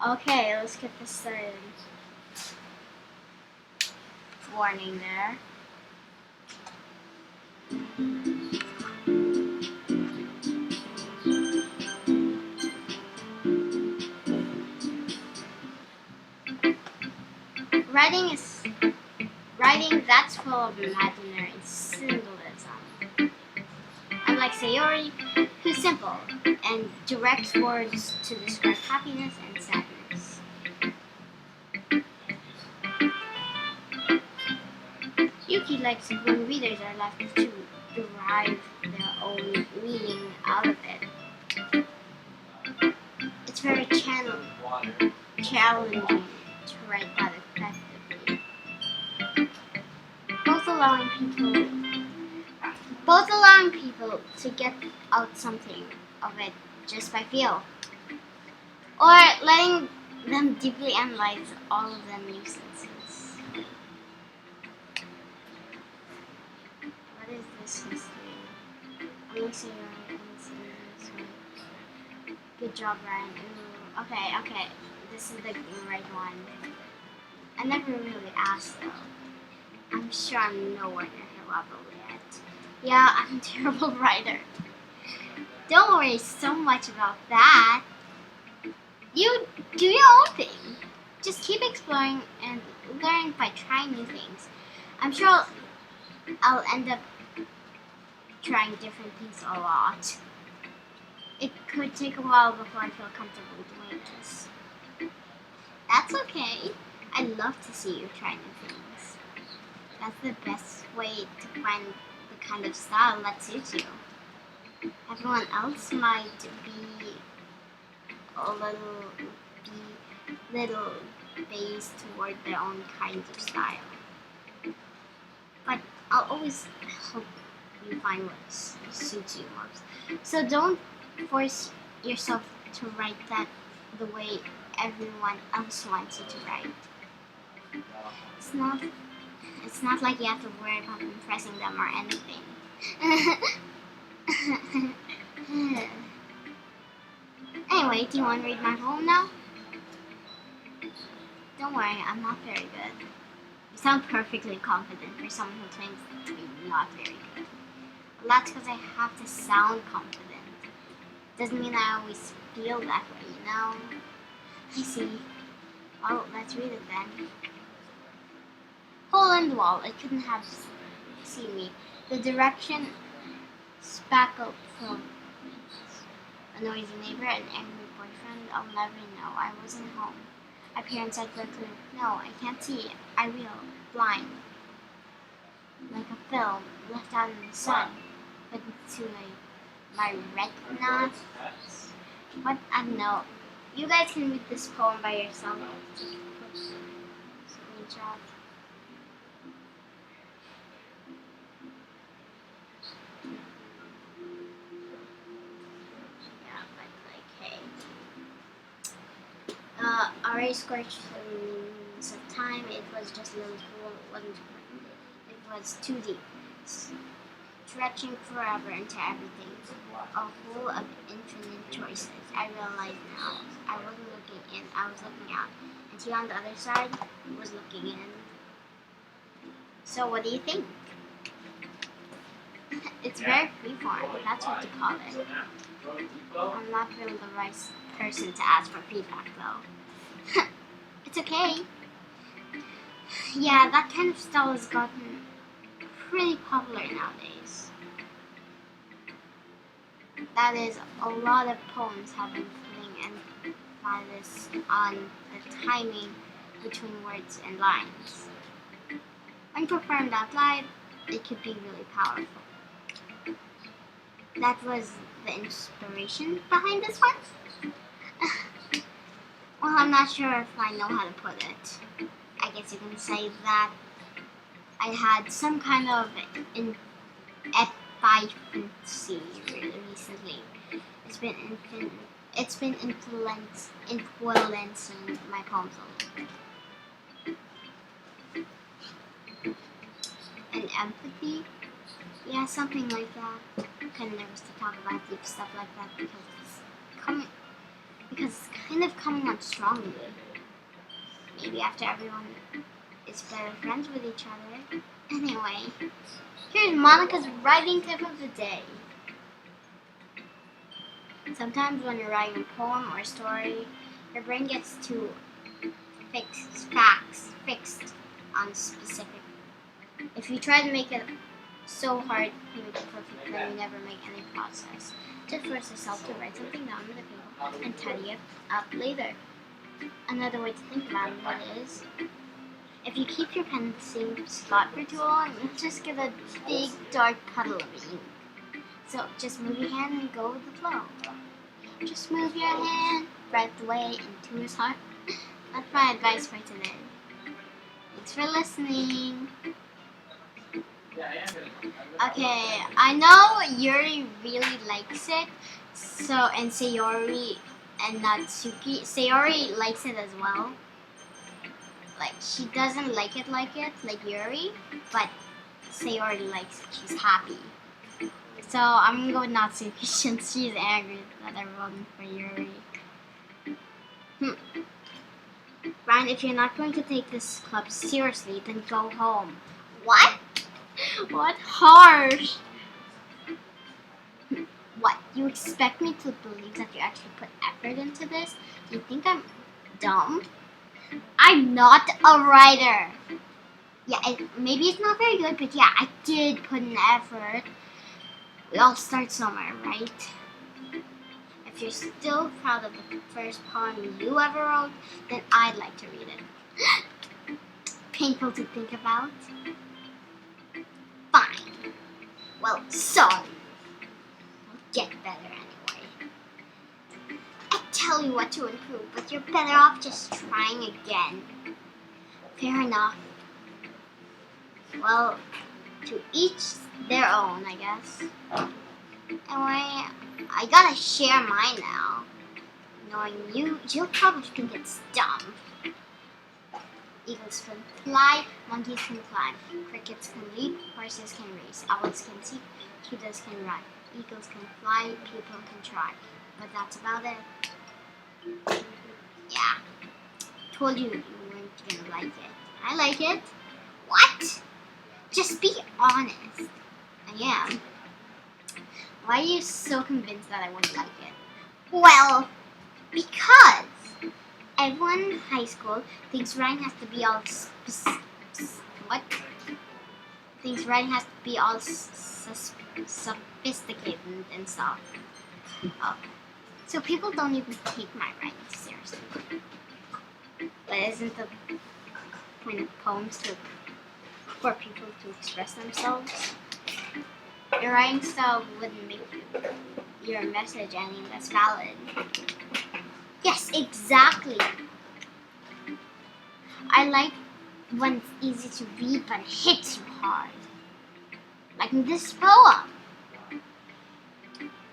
Okay, let's get this started. Warning there. Writing that's full of imaginary symbolism. Unlike Sayori, who's simple and directs words to describe happiness and sadness. Yuki likes it when readers are left to derive their own meaning out of it. It's very challenging to write that effectively. Both allowing people to get out something of it just by feel, or letting them deeply analyze all of them nuisances. What is this history? I'm gonna say this one. Good job, Ryan. Ooh, okay. This is the right one. I never really asked though. I'm sure I'm nowhere near her level yet. Yeah, I'm a terrible writer. Don't worry so much about that. You do your own thing. Just keep exploring and learning by trying new things. I'm sure I'll end up trying different things a lot. It could take a while before I feel comfortable doing this. That's okay. I'd love to see you try new things. That's the best way to find the kind of style that suits you. Everyone else might be a little based toward their own kinds of style. But I'll always help you find what suits you most. So don't force yourself to write that the way everyone else wants you to write. It's not like you have to worry about impressing them or anything. Anyway, do you want to read my poem now? Don't worry, I'm not very good. You sound perfectly confident for someone who claims to be not very good. Well, that's because I have to sound confident. Doesn't mean I always feel that way, you know? I see. Well, let's read it then. Hole in the wall. It couldn't have seen me. The direction spackled from a noisy neighbor, an angry boyfriend. I'll never know. I wasn't home. My parents said quickly, no, I can't see. I reel, blind. Like a film left out in the sun. But it's too late. My retina. What? I don't know. You guys can read this poem by yourself. Screenshot. Already scorched the of time. It was just a little pool. It was too deep, stretching forever into everything. A pool of infinite choices. I realized now. I wasn't looking in. I was looking out, and he on the other side was looking in. So, what do you think? It's very freeform. That's what you call it. I'm not really the right person to ask for feedback, though. It's okay. Yeah, that kind of style has gotten pretty popular nowadays. That is, a lot of poems have been putting emphasis on the timing between words and lines. When performed out loud, it could be really powerful. That was the inspiration behind this one. Well, I'm not sure if I know how to put it. I guess you can say that I had some kind of epiphany recently. It's been influencing my poems a little bit. And empathy, yeah, something like that. I'm kind of nervous to talk about deep stuff like that because because it's kind of coming on strongly. Maybe after everyone is better friends with each other. Anyway, here's Monica's writing tip of the day. Sometimes when you're writing a poem or a story, your brain gets too fixed on specific. If you try to make it so hard to make it perfect, then you never make any process. Just force yourself to write something down on the paper and tidy it up later. Another way to think about it is, if you keep your pen in the same spot for too long, you'll just get a big dark puddle of ink. So just move your hand and go with the flow. Just move your hand right away into his heart. That's my advice for today. Thanks for listening. Okay, I know Yuri really likes it. And Sayori and Natsuki. Sayori likes it as well. Like, she doesn't like Yuri, but Sayori likes it. She's happy. So I'm gonna go with Natsuki since she's angry that I voted for Yuri. Ryan, if you're not going to take this club seriously, then go home. What? What harsh? What? You expect me to believe that you actually put effort into this? Do you think I'm dumb? I'm not a writer. Yeah, maybe it's not very good, but yeah, I did put in effort. We all start somewhere, right? If you're still proud of the first poem you ever wrote, then I'd like to read it. Painful to think about? Fine. Well, sorry. I'll get better anyway. I tell you what to improve, but you're better off just trying again. Fair enough. Well, to each their own, I guess. Anyway, I gotta share mine now. Knowing you'll probably think it's dumb. Eagles can fly, monkeys can climb, crickets can leap, horses can race, owls can see, cheetahs can run, eagles can fly, people can try. But that's about it. Yeah. Told you you weren't gonna like it. I like it. What? Just be honest. I am. Why are you so convinced that I wouldn't like it? Well, because everyone in high school thinks writing has to be all Thinks writing has to be all sophisticated and stuff. Oh. So people don't even take my writing seriously. But isn't the point of poems for people to express themselves? Your writing style wouldn't make your message any less valid. Yes, exactly. I like when it's easy to read but it hits you hard. Like in this poem.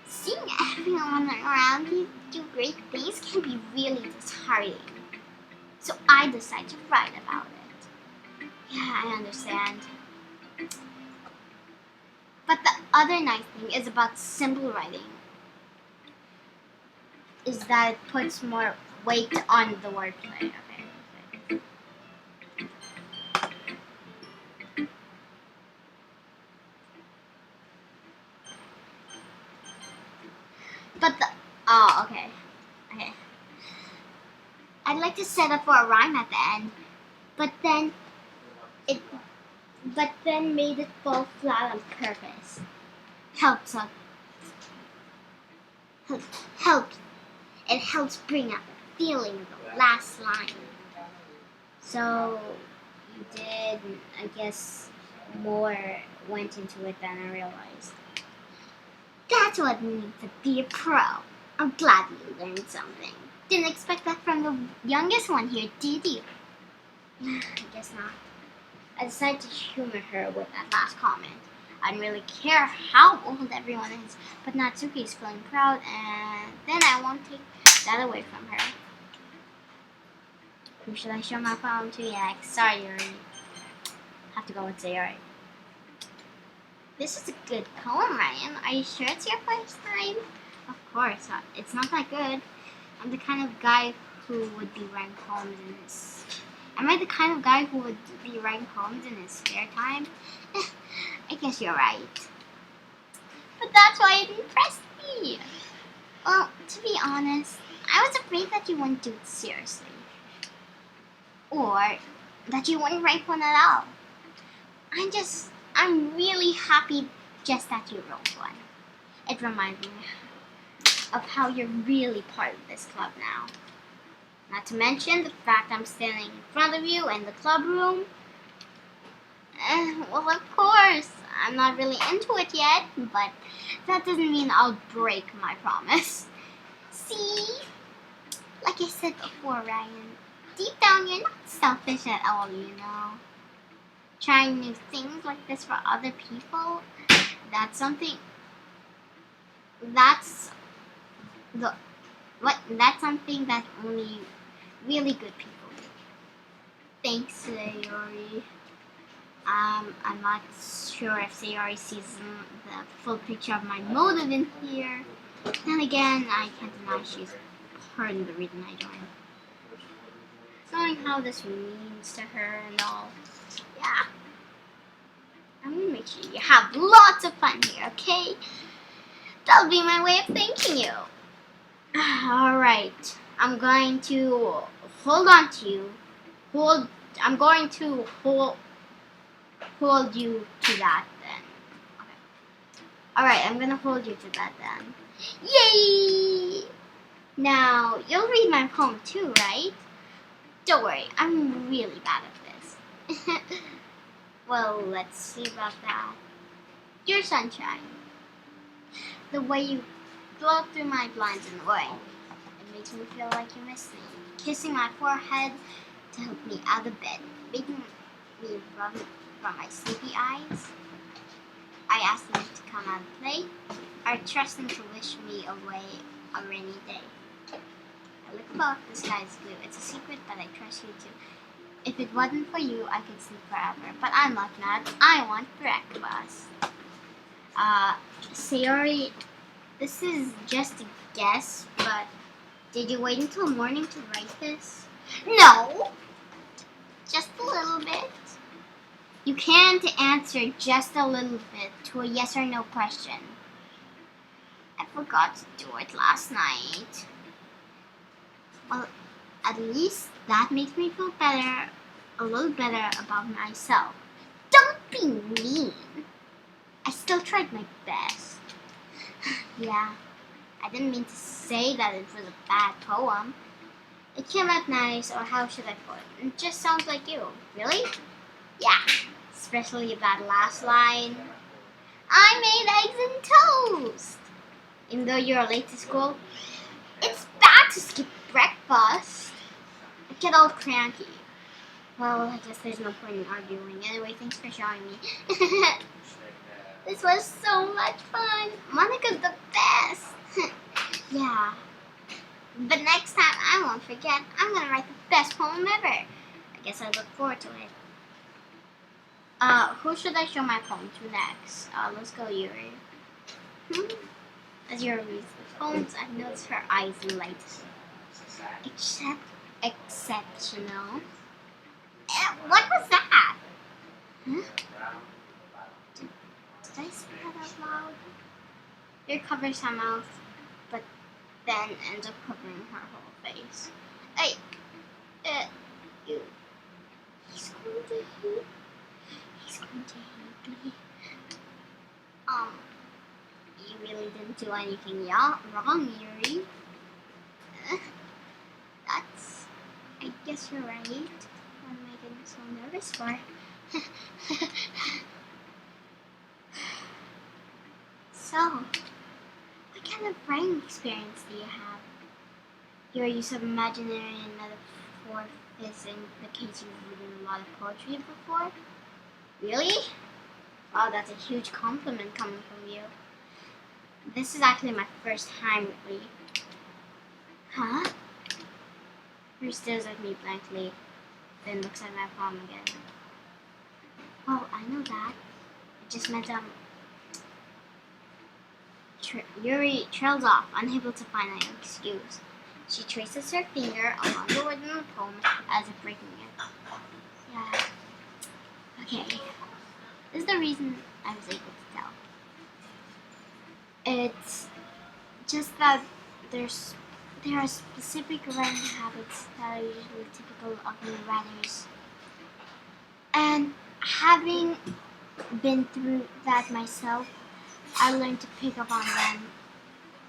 Seeing everyone around you do great things can be really disheartening. So I decided to write about it. Yeah, I understand. But the other nice thing is about simple writing is that it puts more weight on the wordplay. Okay. Okay. I'd like to set up for a rhyme at the end, but then made it fall flat on purpose. Helps. It helps bring out the feeling of the last line. So you did, I guess, more went into it than I realized. That's what it means to be a pro. I'm glad you learned something. Didn't expect that from the youngest one here, did you? I guess not. I decided to humor her with that last comment. I don't really care how old everyone is, but Natsuki is feeling proud, and then I won't take that away from her. Who should I show my poem to next? Sorry, Yuri. Have to go with Sayori. This is a good poem, Ryan. Are you sure it's your first time? Of course. It's not that good. the kind of guy who would be writing poems in his... Am I the kind of guy who would be writing poems in his spare time? I guess you're right. But that's why it impressed me. Well, to be honest, I was afraid that you wouldn't do it seriously. Or that you wouldn't write one at all. I'm really happy just that you wrote one. It reminds me of how you're really part of this club now. Not to mention the fact I'm standing in front of you in the club room. Well, of course, I'm not really into it yet, but that doesn't mean I'll break my promise. See? Like I said before, Ryan, deep down you're not selfish at all, you know. Trying new things like this for other people, that's something that only really good people do. Thanks, Yuri. I'm not sure if Sayori sees the full picture of my motive in here. Then again, I can't deny she's part of the reason I joined. Knowing how this means to her and all. Yeah. I'm gonna make sure you have lots of fun here, okay? That'll be my way of thanking you. Alright. I'm going to hold on to you. I'm going to hold you to that then. Okay. Alright, I'm gonna hold you to that then. Yay! Now, you'll read my poem too, right? Don't worry, I'm really bad at this. Well, let's see about that. Dear sunshine, the way you blow through my blinds in the rain, it makes me feel like you miss me. Kissing my forehead to help me out of bed, making me rub from my sleepy eyes. I ask them to come out and play, or trust them to wish me away a rainy day. I look above, the sky is blue. It's a secret, but I trust you too. If it wasn't for you, I could sleep forever. But I'm like nuts. I want breakfast. Sayori, this is just a guess, but did you wait until morning to write this? No! Just a little bit. You can't answer just a little bit to a yes or no question. I forgot to do it last night. Well, at least that makes me feel better, a little better about myself. Don't be mean. I still tried my best. Yeah, I didn't mean to say that it was a bad poem. It came out nice, or how should I put it? It just sounds like you. Really? Yeah, especially that last line. I made eggs and toast. Even though you're late to school, it's bad to skip breakfast. I get all cranky. Well, I guess there's no point in arguing. Anyway, thanks for showing me. This was so much fun. Monica's the best. Yeah. But next time, I won't forget. I'm gonna write the best poem ever. I guess I look forward to it. Who should I show my poem to next? Let's go, Yuri. As Yuri reads the poems, I've noticed her eyes light. Exceptional. What was that? Huh? Did I say that out loud? Yuri covers her mouth, but then ends up covering her whole face. Hey, you. He's going to hate. He's going to hate me. You really didn't do anything wrong, Yuri. I guess you're right. What am I getting so nervous for? So, what kind of writing experience do you have? Your use of imaginary and metaphor in the case you've written a lot of poetry before? Really? Wow, that's a huge compliment coming from you. This is actually my first time, really. Huh? He stares at me blankly, then looks at my palm again. Well, I know that. It just meant, Yuri trails off, unable to find an excuse. She traces her finger along the word in the poem as if breaking it. Yeah. Okay. This is the reason I was able to tell. It's just that there are specific writing habits that are usually typical of new writers. And having been through that myself, I learned to pick up on them.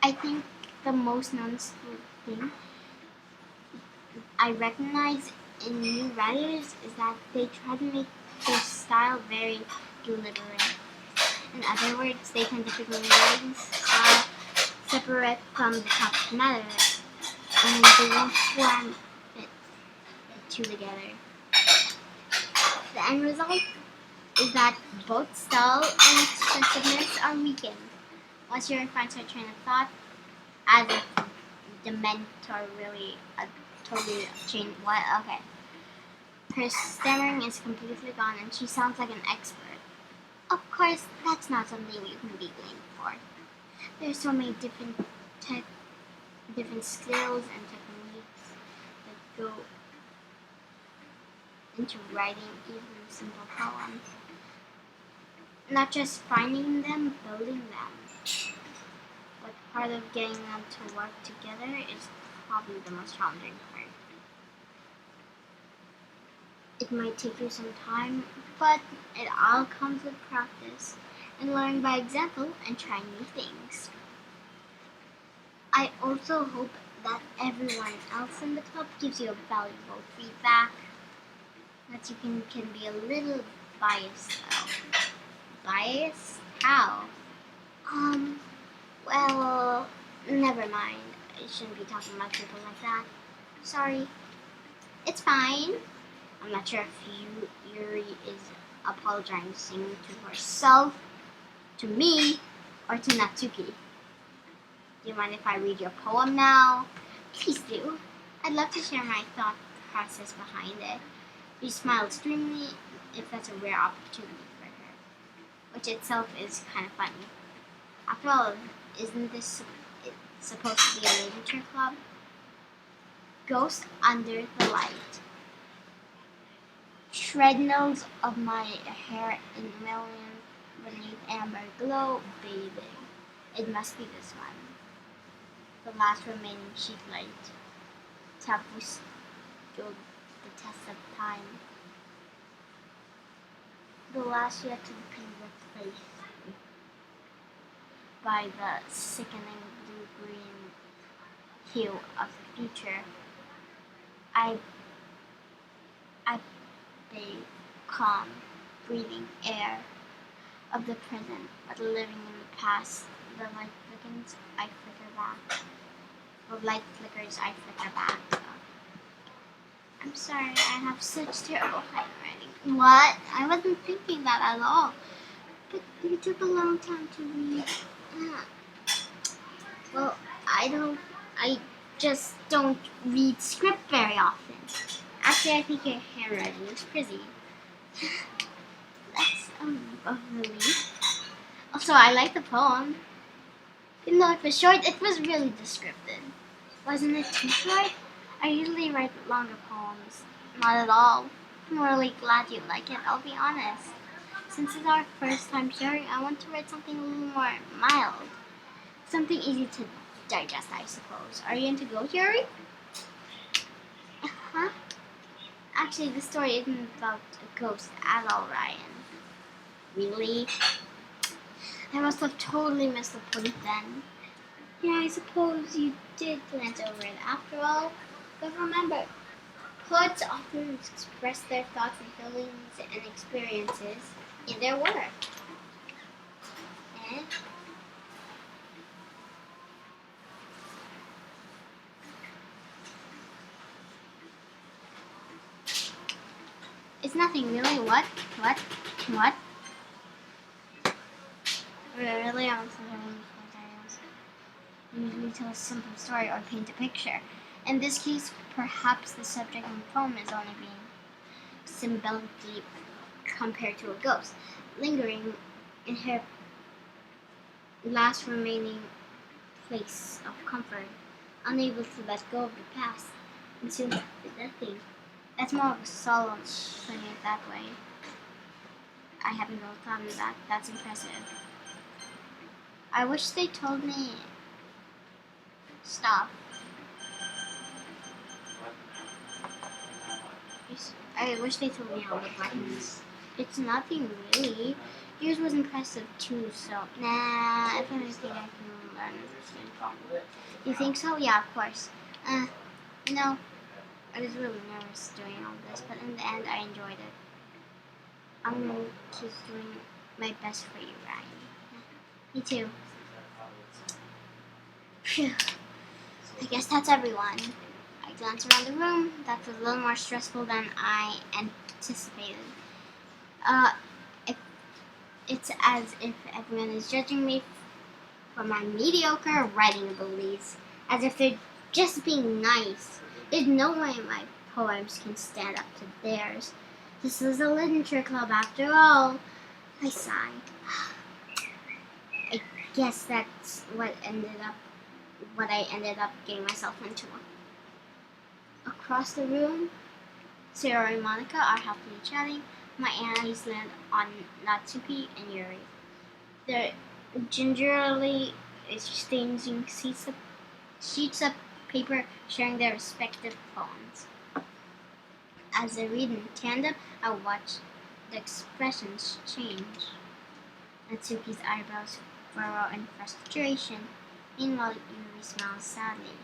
I think the most noticeable thing I recognize in new writers is that they try to make their style very deliberate. In other words, they tend to pick a writing style separate from the topic matter, and they won't slam it two together. The end result is that both style and expressiveness are weakened. Once your finds her train of thought, as if the mentor really totally changed. What? Okay. Her stammering is completely gone and she sounds like an expert. Of course, that's not something you can be blamed for. There's so many different skills and techniques that go into writing even simple poems. Not just finding them, building them. But part of getting them to work together is probably the most challenging part. It might take you some time, but it all comes with practice and learning by example and trying new things. I also hope that everyone else in the club gives you a valuable feedback, that you can be a little biased though. Biased? How? Well, never mind. I shouldn't be talking about people like that. Sorry. It's fine. I'm not sure if Yuri is apologizing to herself, to me, or to Natsuki. Do you mind if I read your poem now? Please do. I'd love to share my thought process behind it. You smile extremely if that's a rare opportunity for her, which itself is kind of funny. After all, isn't this supposed to be a literature club? Ghost under the light. Treadmills of my hair in millions beneath amber glow bathing. It must be this one. The last remaining sheet light. Tapu stood the test of time. The last yet to be replaced by the sickening blue-green hue of the future. I bathe calm, breathing air of the present, but living in the past. The light flickers, I flicker back. The light flickers, I flicker back. I'm sorry, I have such terrible handwriting. What? I wasn't thinking that at all. But you took a long time to read. Well, I just don't read script very often. Actually, I think your handwriting is pretty. That's a relief. Also, I like the poem. Even though it was short, it was really descriptive. Wasn't it too short? I usually write longer poems. Not at all. I'm really glad you like it, I'll be honest. Since it's our first time sharing, I want to write something a little more mild. Something easy to digest, I suppose. Are you into ghost, Yuri? Uh-huh. Actually, the story isn't about a ghost at all, Ryan. Really? I must have totally missed the point then. Yeah, I suppose you did glance over it after all. But remember, poets often express their thoughts and feelings and experiences in their work. And it's nothing really. What? Really, I usually tell a simple story or paint a picture. In this case, perhaps the subject in the poem is only being symbolically compared to a ghost, lingering in her last remaining place of comfort. unable to let go of the past, consumed with nothing. That's more of a solemn putting it that way. I haven't really thought of that. That's impressive. I wish they told me stop. I wish they told me all the buttons. It's nothing really. Yours was impressive too, so nah, if anything I can learn soon. You think so? Yeah, of course. No. I was really nervous doing all this, but in the end I enjoyed it. I'm gonna keep doing my best for you, Ryan. Me too. Phew. I guess that's everyone. I glance around the room. That was a little more stressful than I anticipated. If it's as if everyone is judging me for my mediocre writing abilities, as if they're just being nice. There's no way my poems can stand up to theirs. This is a literature club after all. I sighed. I guess that's what I ended up getting myself into. Across the room, Sarah and Monica are happily chatting. My eyes land on Natsuki and Yuri. They're gingerly exchanging sheets of paper, sharing their respective poems. As they read in tandem, I watch the expressions change. Natsuki's eyebrows furrow in frustration. Meanwhile, Yuri smiles sadly.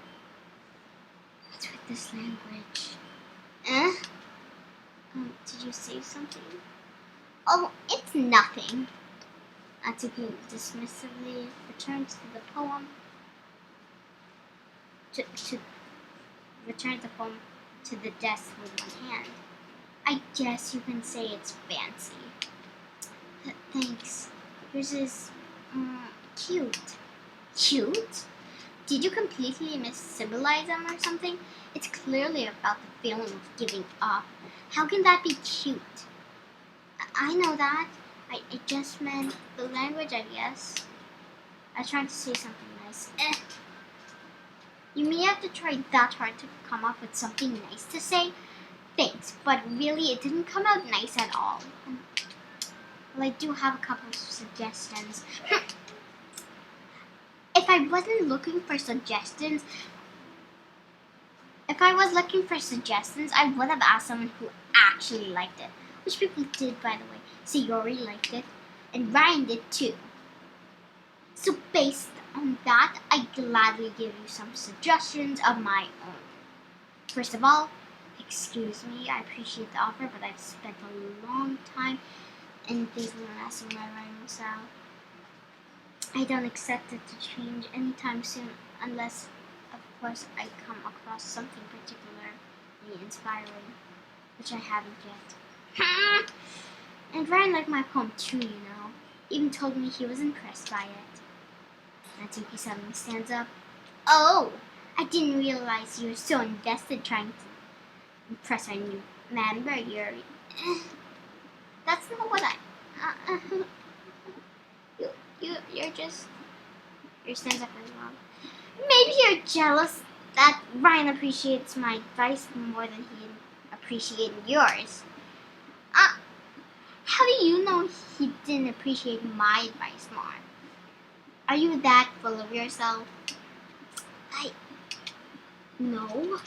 What's with this language? Did you say something? Oh, it's nothing. Natsuki dismissively returns to the poem. Returns the poem to the desk with one hand. I guess you can say it's fancy. Thanks. Yours is cute. Cute? Did you completely missymbolize them or something? It's clearly about the feeling of giving up. How can that be cute? I know that. I just meant the language, I guess. I tried to say something nice. You may have to try that hard to come up with something nice to say. Thanks, but really it didn't come out nice at all. Well, I do have a couple of suggestions. If I was looking for suggestions, I would have asked someone who actually liked it. Which people did, by the way. See, Yuri liked it, and Ryan did too. So based on that, I gladly give you some suggestions of my own. First of all, excuse me, I appreciate the offer, but I've spent a long time in thinking and asking my writing style. I don't accept it to change anytime soon, unless, of course, I come across something particularly inspiring, which I haven't yet. And Ryan liked my poem too, you know. He even told me he was impressed by it. Natsuki suddenly stands up. Oh, I didn't realize you were so invested trying to impress our new member, Yuri. That's not what Your stands up as well. Maybe you're jealous that Ryan appreciates my advice more than he appreciated yours. How do you know he didn't appreciate my advice more? Are you that full of yourself? No.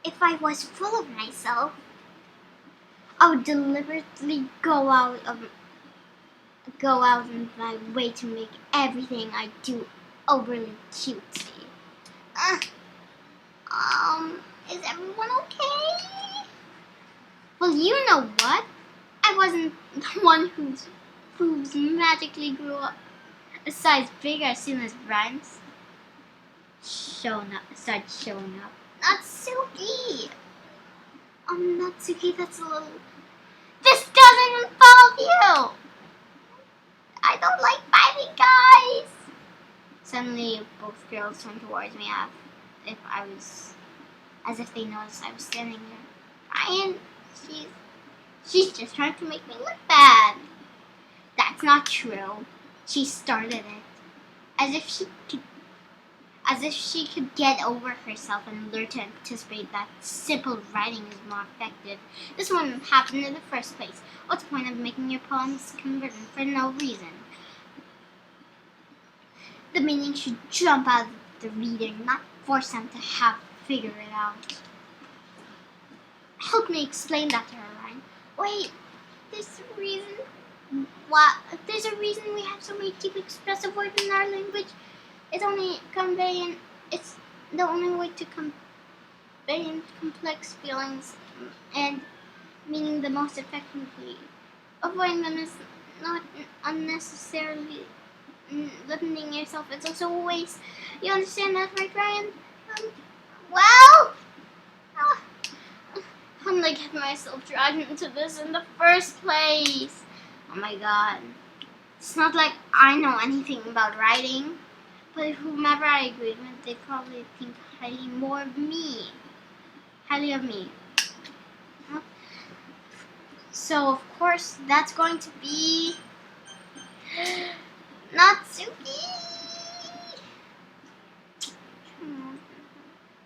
If I was full of myself, I would deliberately go out of my way to make everything I do overly cutesy. Is everyone okay? Well, you know what? I wasn't the one whose boobs magically grew up a size bigger as soon as Ryan's started showing up. Natsuki! Natsuki, that's a little... This doesn't involve you! I don't like fighting guys! Suddenly, both girls turned towards me as if they noticed I was standing there. Ryan, she's just trying to make me look bad. That's not true. She started it. As if she could get over herself and learn to anticipate that simple writing is more effective. This wouldn't happen in the first place. What's the point of making your poems converted for no reason? The meaning should jump out of the reader, not force them to have to figure it out. Help me explain that to her, Ryan. Wait, there's a reason. What? There's a reason we have so many deep expressive words in our language. It's the only way to convey complex feelings and meaning the most effectively. Avoiding them is not unnecessarily limiting yourself. It's also a waste. You understand that, right, Ryan? Well, I'm like getting myself dragged into this in the first place. Oh my god. It's not like I know anything about writing, but whomever I agreed with, they probably think highly of me. So of course that's going to be Natsuki.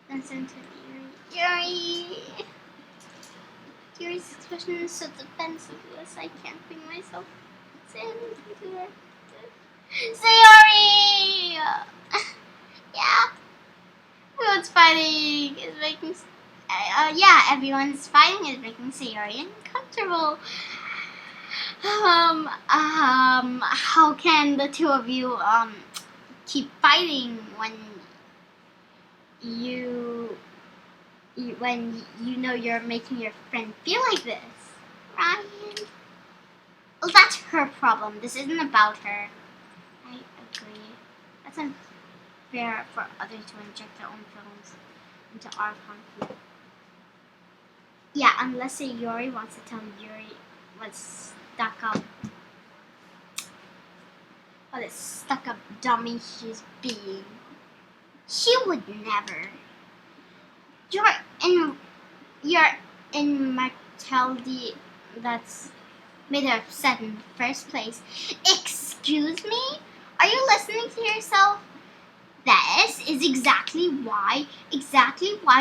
Then send to Yuri. Yuri's expression is so defensiveless. I can't bring myself to say anything to her. Sayori! Yeah. Everyone's fighting is making. Everyone's fighting is making Sayori uncomfortable. How can the two of you keep fighting when you know you're making your friend feel like this, Ryan? Well, that's her problem. This isn't about her. I agree. That's unfair for others to inject their own feelings into our conflict. Yeah, unless Yuri wants to tell Yuri what's stuck up dummy she's being. She would never. You're in mentality that's made her upset in the first place. Excuse me? Are you listening to yourself? This is exactly why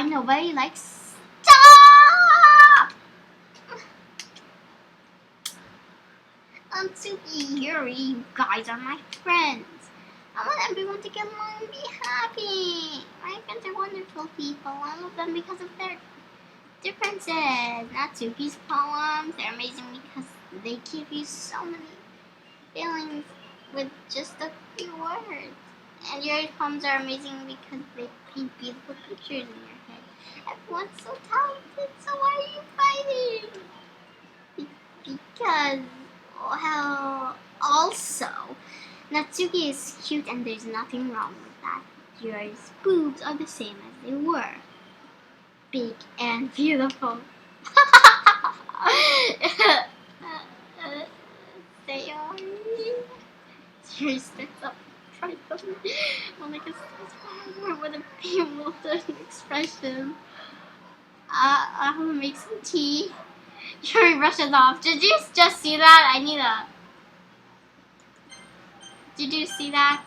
nobody likes. Stop! Natsuki, Yuri, you guys are my friends. I want everyone to get along and be happy. My friends are wonderful people. I love them because of their differences. Natsuki's poems, they're amazing because they give you so many feelings with just a few words. And your poems are amazing because they paint beautiful pictures in your head. Everyone's so talented, so why are you fighting? Because, well, also, Natsuki is cute and there's nothing wrong with that. Yuri's boobs are the same as they were. Big and beautiful. Yuri steps up, tries something. Like a with a bewildered expression. I'm gonna make some tea. Yuri rushes off. Did you just see that? Did you see that?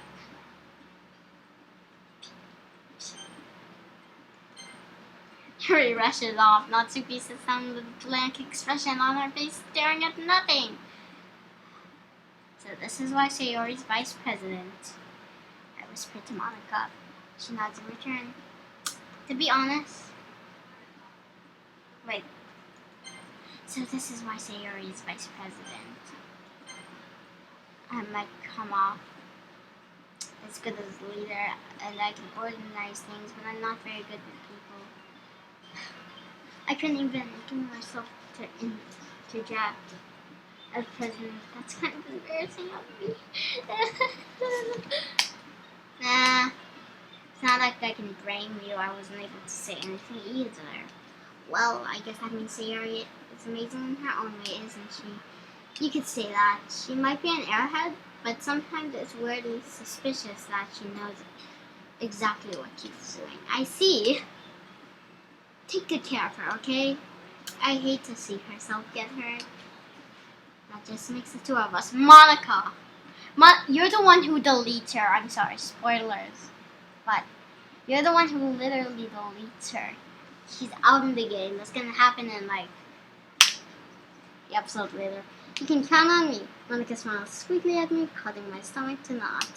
Yuri rushes off. Natsuki sits down with a blank expression on her face, staring at nothing. So this is why Sayori's vice president. I whispered to Monica. She nods in return. To be honest. Wait. So this is why Sayori's vice president. I might come off as good as a leader, and I can organize things, but I'm not very good with people. I couldn't even bring myself to interject as president. That's kind of embarrassing of me. Nah, it's not like I can blame you. I wasn't able to say anything either. Well, I guess that means Sayori is amazing in her own way, isn't she? You could say that. She might be an airhead, but sometimes it's weirdly suspicious that she knows exactly what she's doing. I see. Take good care of her, okay? I hate to see herself get hurt. That just makes the two of us. Monica! You're the one who deletes her. I'm sorry, spoilers. But You're the one who literally deletes her. She's out in the game. That's gonna happen in like the episode later. You can count on me. Monica smiles sweetly at me, cutting my stomach to knot.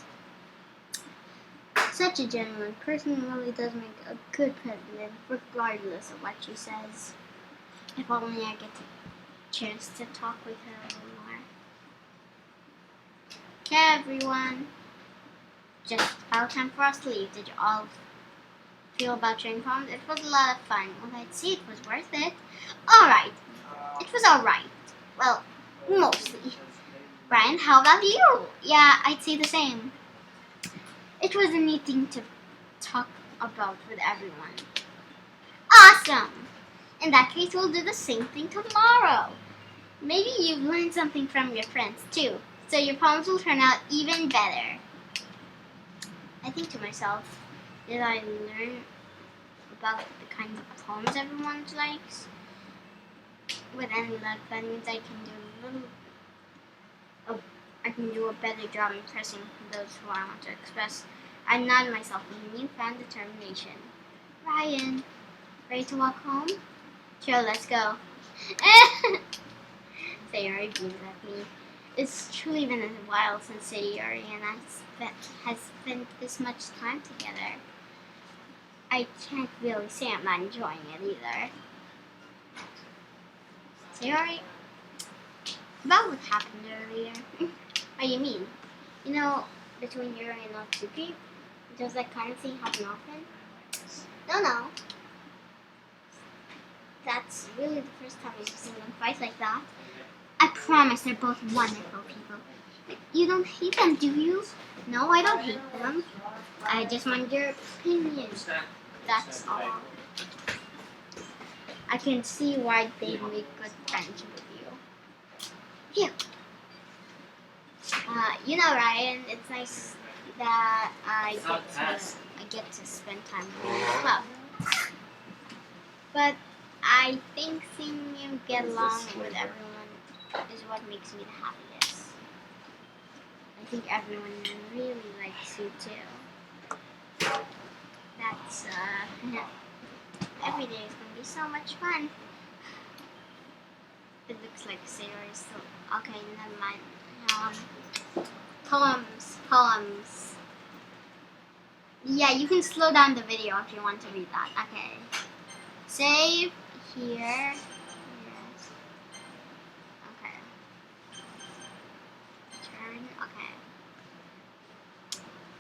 Such a genuine person really does make a good president, regardless of what she says. If only I get a chance to talk with her a little more. Okay, everyone. Just about time for us to leave. Did you all feel about train farms? It was a lot of fun. Well, I'd say it was worth it. Alright. It was alright. Well, mostly. Brian, how about you? Yeah, I'd say the same. It was a neat thing to talk about with everyone. Awesome! In that case, we'll do the same thing tomorrow. Maybe you've learned something from your friends too, so your poems will turn out even better. I think to myself, did I learn about the kinds of poems everyone likes? With any luck, that means I can do a better job impressing those who I want to express. I nod myself with newfound determination. Ryan, ready to walk home? Sure, let's go. Sayori beams at me. It's truly been a while since Sayori and I have spent this much time together. I can't really say I'm not enjoying it either. Sayori, about what happened earlier. What do you mean? You know, between Yuri and Natsuki, does that kind of thing happen often? No. That's really the first time I've seen them fight like that. I promise they're both wonderful people. You don't hate them, do you? No, I don't hate them. I just want your opinion. That's all. I can see why they'd make good friends with you. Yeah. You know, Ryan, it's nice that I get to spend time with you in the club. But I think seeing you get along with everyone is what makes me the happiest. I think everyone really likes you too. That's every day is gonna be so much fun. It looks like Sayori is still okay. Never mind. Poems. Yeah, you can slow down the video if you want to read that. Okay. Save here. Yes. Okay. Turn. Okay.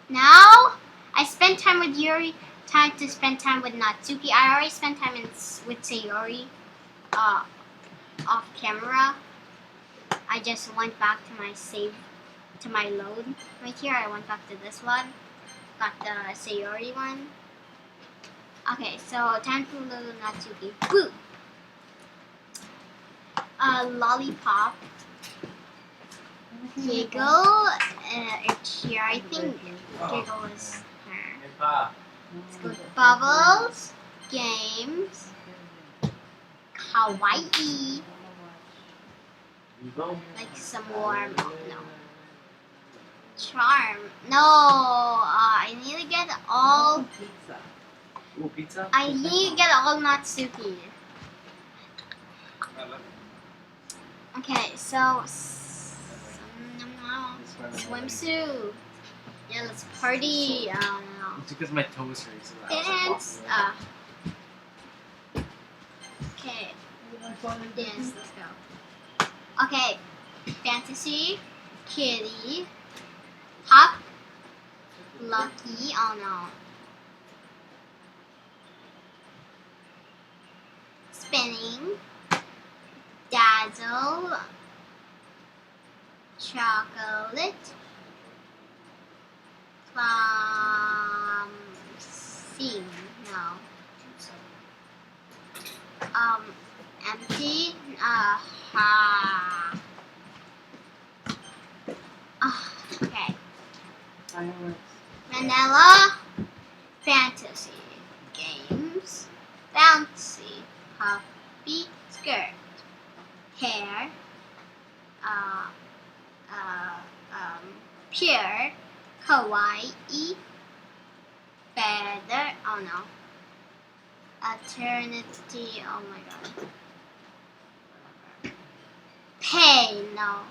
Now, I spent time with Yuri. Time to spend time with Natsuki. I already spent time with Sayori. Off camera. I just went back to my save, to my load right here. I went back to this one. Got the Sayori one. Okay, so time for little Natsuki. Boo! Lollipop. Giggle. It's here. I think Giggle is her. Let's go to Bubbles. Games. Kawaii. Like some warm. No. Charm. No. I need to get all. Pizza? I need to get all Natsuki. Okay, so swimsuit. Yeah, let's party. I don't know. It's because my toes hurt. So Dance. Okay. Dance. Let's go. Okay. Fantasy. Kitty. Pop. Lucky. Oh no. Spinning. Dazzle. Chocolate. Clumsy. No. Empty. Okay. Vanilla. Fantasy. Games. Bouncy. Puppy. Skirt. Hair. Pure. Kawaii. Feather. Oh no. Eternity. Oh my god. Pay. No.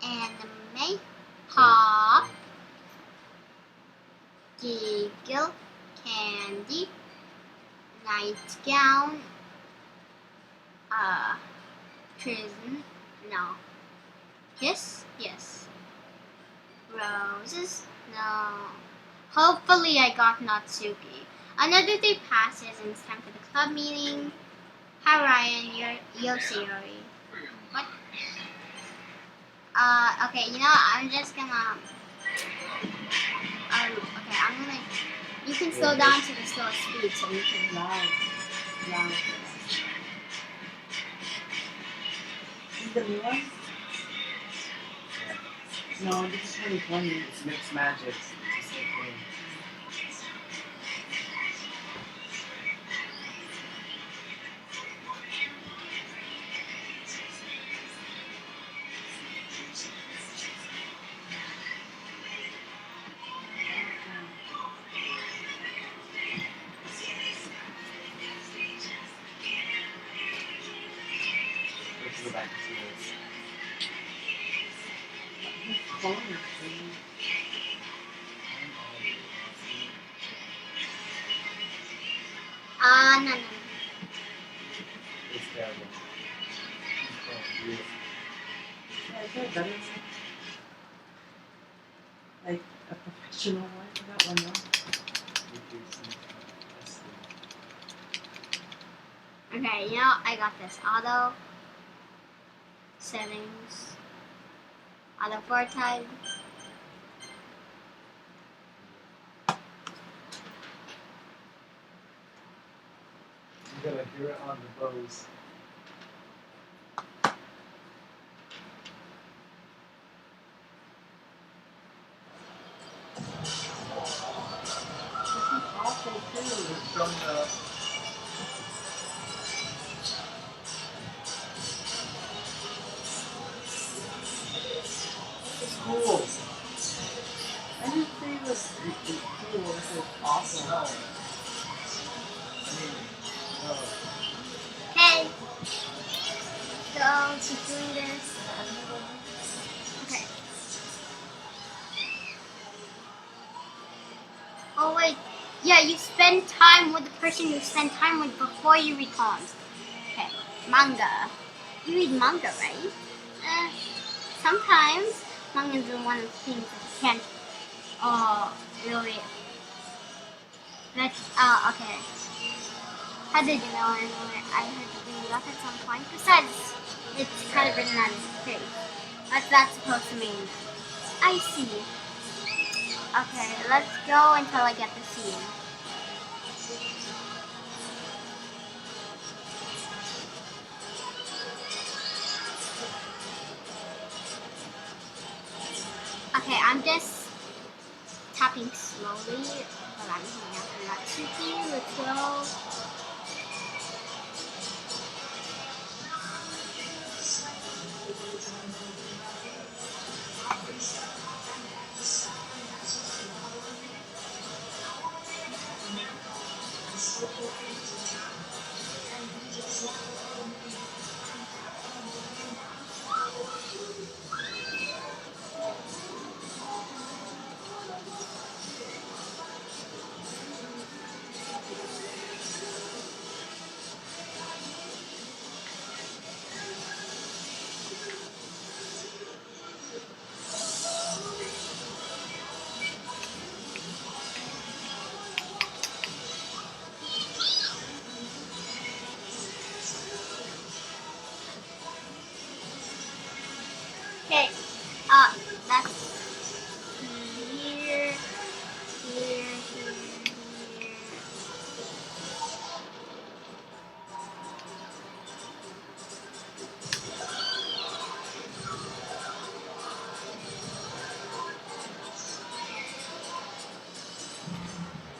Anime. Pop. Giggle. Candy. Nightgown. Prison. No. Kiss. Yes. Roses. No. Hopefully I got Natsuki. Another day passes and it's time for the club meeting. Hi Ryan, you're Yuri. What? Okay, you know, I'm just gonna okay, I'm gonna you can slow down to the slow speed so you can Loud. Is the new one? No, this is 2020. It's mixed magic. It's the same thing. Let's go back to this. Phone. No. It's terrible. Oh, beautiful. Yeah, I feel better. Like a professional one. That one, no? Okay, you know, I got this. Auto settings. Auto 4 type. You gotta hear it on the bows. This is awful too. It's from the. It's cool. I didn't say it was cool. It was awful. No. I mean, no. Okay. So keep doing this. Okay. Oh wait. Yeah, you spend time with the person you spend time with before you read poems. Okay. Manga. You read manga, right? Sometimes manga is one of the things that you can't really okay. How did you know anyway? I heard you bring it up at some point. Besides, it's kind of written on his face. What's that supposed to mean? I see. Okay, let's go until I get the scene. Okay, I'm just tapping slowly, but I'm hanging out for Natsuki. Let's go. Okay, that's here, here.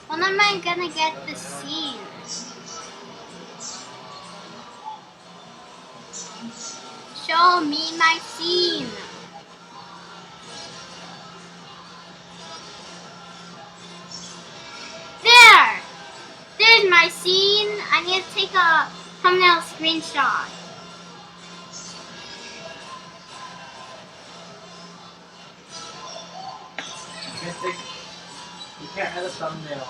When am I gonna get the scene? Show me my scene. the thumbnail screenshot. You can't add a thumbnail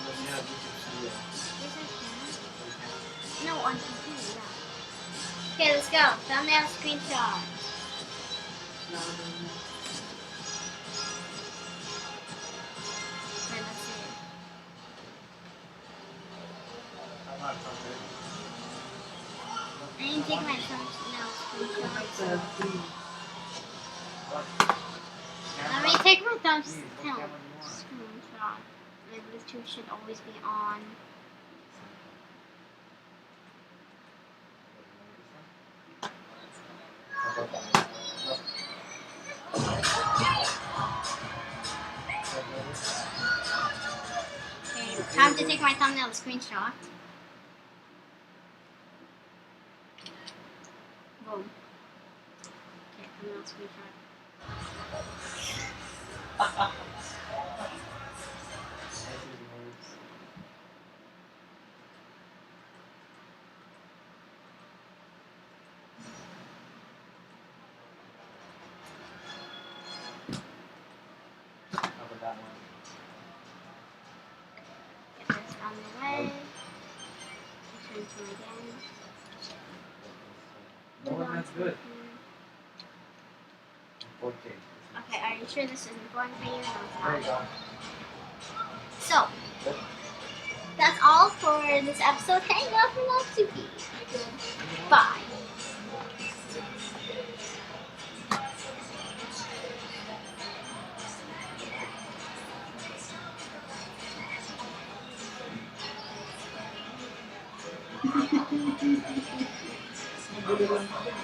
unless you have YouTube Studio. Yes, I So you can. No, on computer, yeah. Okay, let's go. Thumbnail screenshot. No, Okay, let's see. I'm not thumbnail. I need to take my thumbnail screenshot. What? Let me take my What thumbnail camera do you want? screenshot. My Bluetooth should always be on. How about that? Okay, time to take my thumbnail screenshot. Boom. Okay, thumbnail screenshot. How about that one? Get this out of the way. Turn to again. No one that's good. 4K. Okay, are you sure this is important for you? No, it's There you not. go. So, that's all for this episode. Hang out for Natsuki. Bye.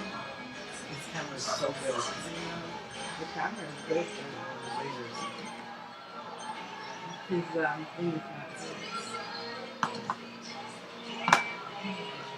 This camera is so good. the camera is good. Lasers. His thing is not good.